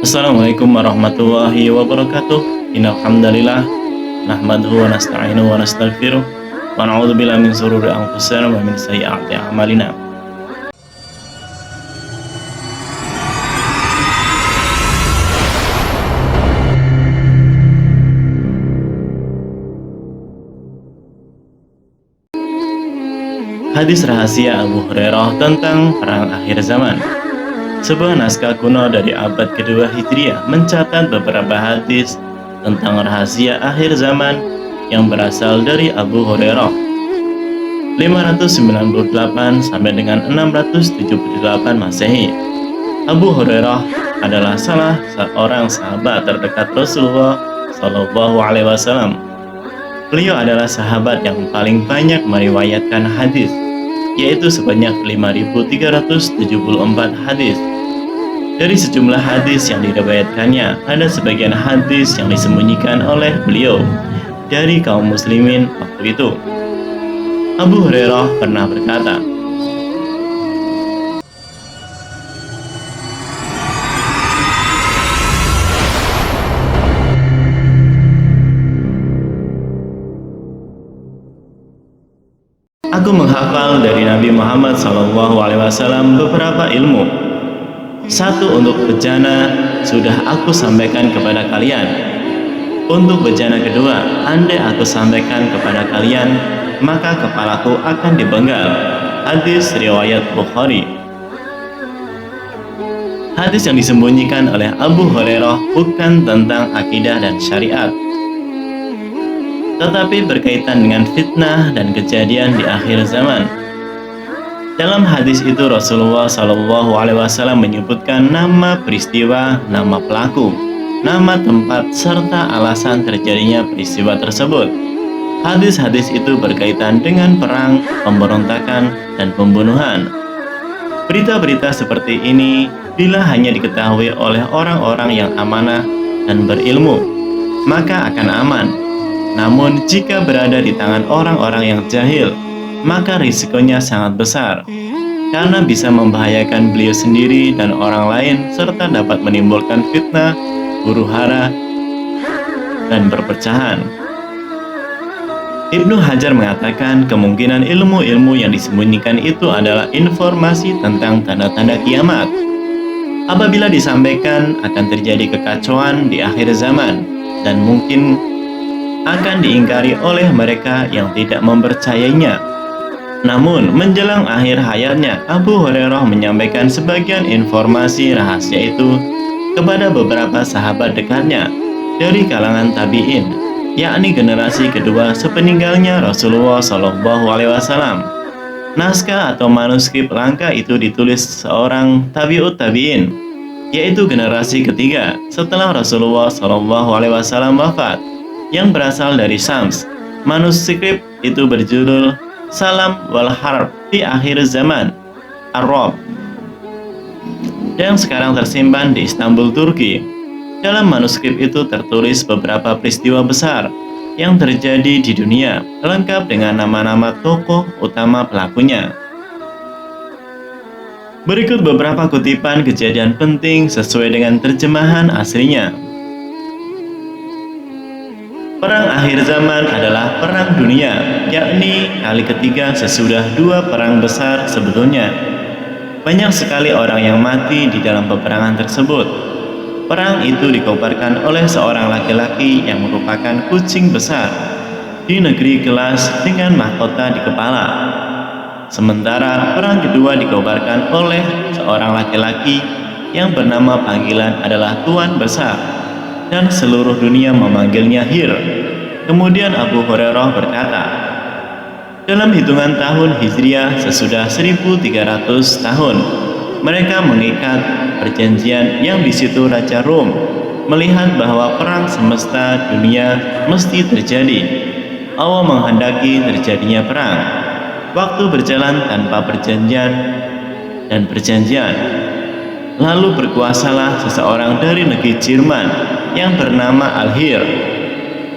Assalamualaikum warahmatullahi wabarakatuh. Innal hamdalillah nahmaduhu wa nasta'inuhu wa nastaghfiruh wa na'udzu billahi min shururi anfusina wa min sayyiati a'malina. Hadis rahasia Abu Hurairah tentang perang akhir zaman. Sebuah naskah kuno dari abad kedua Hijriah mencatat beberapa hadis tentang rahasia akhir zaman yang berasal dari Abu Hurairah 598 sampai dengan 678 Masehi. Abu Hurairah adalah salah seorang sahabat terdekat Rasulullah Shallallahu Alaihi Wasallam. Beliau adalah sahabat yang paling banyak meriwayatkan hadis, yaitu sebanyak 5.374 hadis. Dari sejumlah hadis yang diriwayatkannya, ada sebagian hadis yang disembunyikan oleh beliau dari kaum muslimin waktu itu. Abu Hurairah pernah berkata, "Aku menghafal dari Nabi Muhammad SAW beberapa ilmu. Satu, untuk bejana sudah aku sampaikan kepada kalian. Untuk bejana kedua, andai aku sampaikan kepada kalian, maka kepalaku akan dipenggal." Hadis riwayat Bukhari. Hadis yang disembunyikan oleh Abu Hurairah bukan tentang akidah dan syariat, tetapi berkaitan dengan fitnah dan kejadian di akhir zaman. Dalam hadis itu Rasulullah Shallallahu Alaihi Wasallam menyebutkan nama peristiwa, nama pelaku, nama tempat, serta alasan terjadinya peristiwa tersebut. Hadis-hadis itu berkaitan dengan perang, pemberontakan, dan pembunuhan. Berita-berita seperti ini bila hanya diketahui oleh orang-orang yang amanah dan berilmu, maka akan aman. Namun jika berada di tangan orang-orang yang jahil, maka risikonya sangat besar, karena bisa membahayakan beliau sendiri dan orang lain, serta dapat menimbulkan fitnah, huru-hara, dan perpecahan. Ibnu Hajar mengatakan kemungkinan ilmu-ilmu yang disembunyikan itu adalah informasi tentang tanda-tanda kiamat. Apabila disampaikan, akan terjadi kekacauan di akhir zaman, dan mungkin akan diingkari oleh mereka yang tidak mempercayainya. Namun, menjelang akhir hayatnya, Abu Hurairah menyampaikan sebagian informasi rahasia itu kepada beberapa sahabat dekatnya dari kalangan tabi'in, yakni generasi kedua sepeninggalnya Rasulullah Shallallahu Alaihi Wasallam. Naskah atau manuskrip langka itu ditulis seorang tabi'ut tabi'in, yaitu generasi ketiga setelah Rasulullah Shallallahu Alaihi Wasallam wafat, yang berasal dari Syams. Manuskrip itu berjudul Salam wal Harb di akhir zaman Arab, yang sekarang tersimpan di Istanbul, Turki. Dalam manuskrip itu tertulis beberapa peristiwa besar yang terjadi di dunia, lengkap dengan nama-nama tokoh utama pelakunya. Berikut beberapa kutipan kejadian penting sesuai dengan terjemahan aslinya. Perang akhir zaman adalah perang dunia, yakni kali ketiga sesudah dua perang besar sebelumnya. Banyak sekali orang yang mati di dalam peperangan tersebut. Perang itu dikobarkan oleh seorang laki-laki yang merupakan kucing besar di negeri Kelas dengan mahkota di kepala. Sementara perang kedua dikobarkan oleh seorang laki-laki yang bernama panggilan adalah Tuan Besar, dan seluruh dunia memanggilnya Hir. Kemudian Abu Hurairah berkata, dalam hitungan tahun Hijriah sesudah 1300 tahun, mereka mengikat perjanjian yang di situ Raja Rom melihat bahwa perang semesta dunia mesti terjadi. Allah menghendaki terjadinya perang. Waktu berjalan tanpa perjanjian dan perjanjian. Lalu berkuasalah seseorang dari negeri Jerman yang bernama Al-Hir,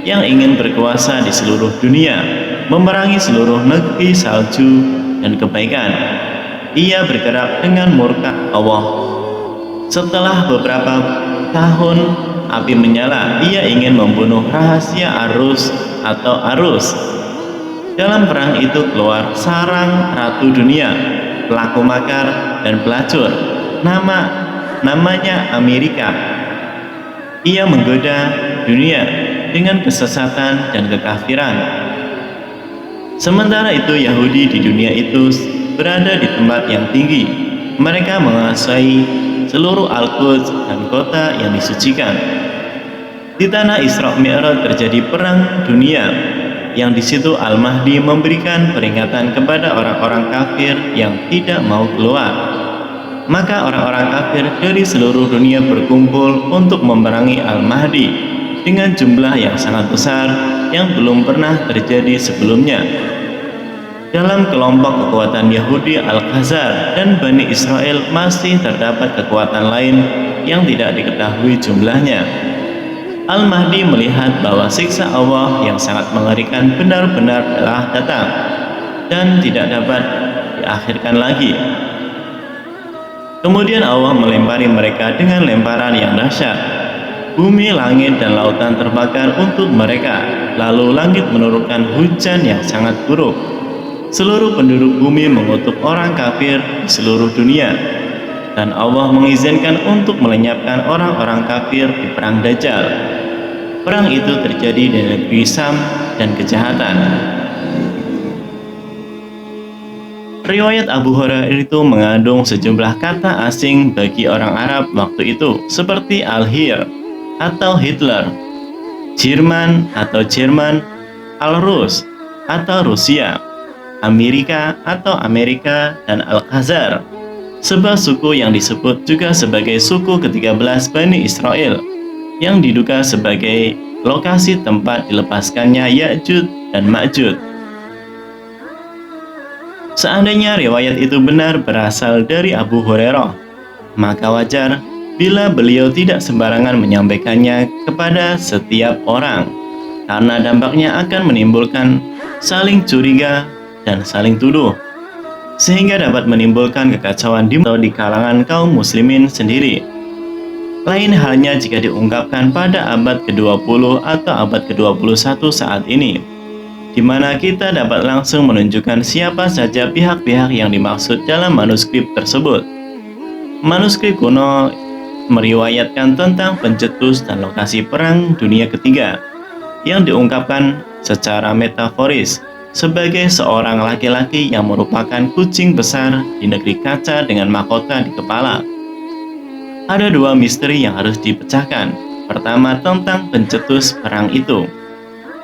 yang ingin berkuasa di seluruh dunia, memerangi seluruh negeri salju dan kebaikan. Ia bergerak dengan murka Allah. Setelah beberapa tahun api menyala, ia ingin membunuh rahasia Arus atau Arus. Dalam perang itu keluar sarang ratu dunia, pelaku makar dan pelacur. Namanya Amerika. Ia menggoda dunia dengan kesesatan dan kekafiran. Sementara itu Yahudi di dunia itu berada di tempat yang tinggi. Mereka menguasai seluruh Al-Quds dan kota yang disucikan. Di tanah Isra Mi'raj terjadi perang dunia, yang di situ Al-Mahdi memberikan peringatan kepada orang-orang kafir yang tidak mau keluar. Maka orang-orang kafir dari seluruh dunia berkumpul untuk memerangi Al-Mahdi dengan jumlah yang sangat besar yang belum pernah terjadi sebelumnya. Dalam kelompok kekuatan Yahudi Al-Khazar dan Bani Israel masih terdapat kekuatan lain yang tidak diketahui jumlahnya. Al-Mahdi melihat bahwa siksa Allah yang sangat mengerikan benar-benar telah datang dan tidak dapat diakhirkan lagi. Kemudian Allah melempari mereka dengan lemparan yang dahsyat. Bumi, langit, dan lautan terbakar untuk mereka. Lalu langit menurunkan hujan yang sangat buruk. Seluruh penduduk bumi mengutuk orang kafir di seluruh dunia, dan Allah mengizinkan untuk melenyapkan orang-orang kafir di perang Dajjal. Perang itu terjadi di negeri Sam dan kejahatan. Riwayat Abu Hurairah itu mengandung sejumlah kata asing bagi orang Arab waktu itu, seperti Al-Hir atau Hitler, Jerman atau Jerman, Al-Rus atau Rusia, Amerika atau Amerika, dan Al-Khazar, sebuah suku yang disebut juga sebagai suku ke-13 Bani Israel, yang diduga sebagai lokasi tempat dilepaskannya Ya'jud dan Ma'jud. Seandainya riwayat itu benar berasal dari Abu Hurairah, maka wajar bila beliau tidak sembarangan menyampaikannya kepada setiap orang, karena dampaknya akan menimbulkan saling curiga dan saling tuduh, sehingga dapat menimbulkan kekacauan di kalangan kaum muslimin sendiri. Lain halnya jika diungkapkan pada abad ke-20 atau abad ke-21 saat ini, di mana kita dapat langsung menunjukkan siapa saja pihak-pihak yang dimaksud dalam manuskrip tersebut. Manuskrip kuno meriwayatkan tentang pencetus dan lokasi perang dunia ketiga yang diungkapkan secara metaforis sebagai seorang laki-laki yang merupakan kucing besar di negeri kaca dengan mahkota di kepala. Ada dua misteri yang harus dipecahkan. Pertama, tentang pencetus perang itu,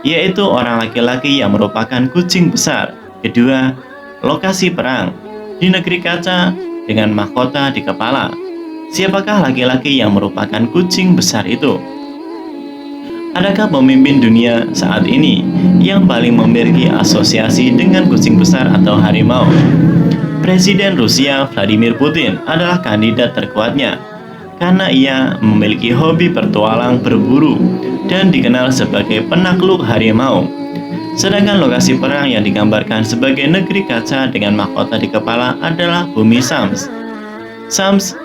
yaitu orang laki-laki yang merupakan kucing besar. Kedua, lokasi perang di negeri kaca dengan mahkota di kepala. Siapakah laki-laki yang merupakan kucing besar itu? Adakah pemimpin dunia saat ini yang paling memiliki asosiasi dengan kucing besar atau harimau? Presiden Rusia Vladimir Putin adalah kandidat terkuatnya, karena ia memiliki hobi bertualang berburu dan dikenal sebagai penakluk harimau. Sedangkan lokasi perang yang digambarkan sebagai negeri kaca dengan mahkota di kepala adalah bumi Sams. Sams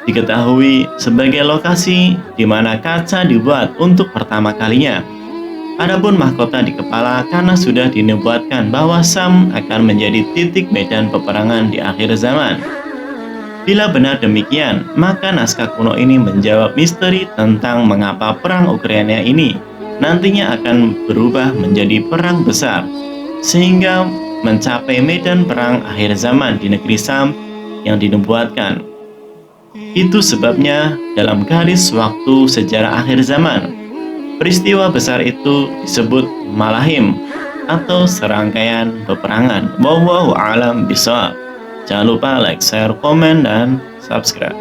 diketahui sebagai lokasi di mana kaca dibuat untuk pertama kalinya. Adapun mahkota di kepala karena sudah dinubuatkan bahwa Sam akan menjadi titik medan peperangan di akhir zaman. Bila benar demikian, maka naskah kuno ini menjawab misteri tentang mengapa perang Ukraina ini nantinya akan berubah menjadi perang besar, sehingga mencapai medan perang akhir zaman di negeri Sam yang dinubuatkan. Itu sebabnya dalam garis waktu sejarah akhir zaman, peristiwa besar itu disebut Malahim atau serangkaian peperangan. Wallahu a'lam bishawab. Jangan lupa like, share, komen, dan subscribe.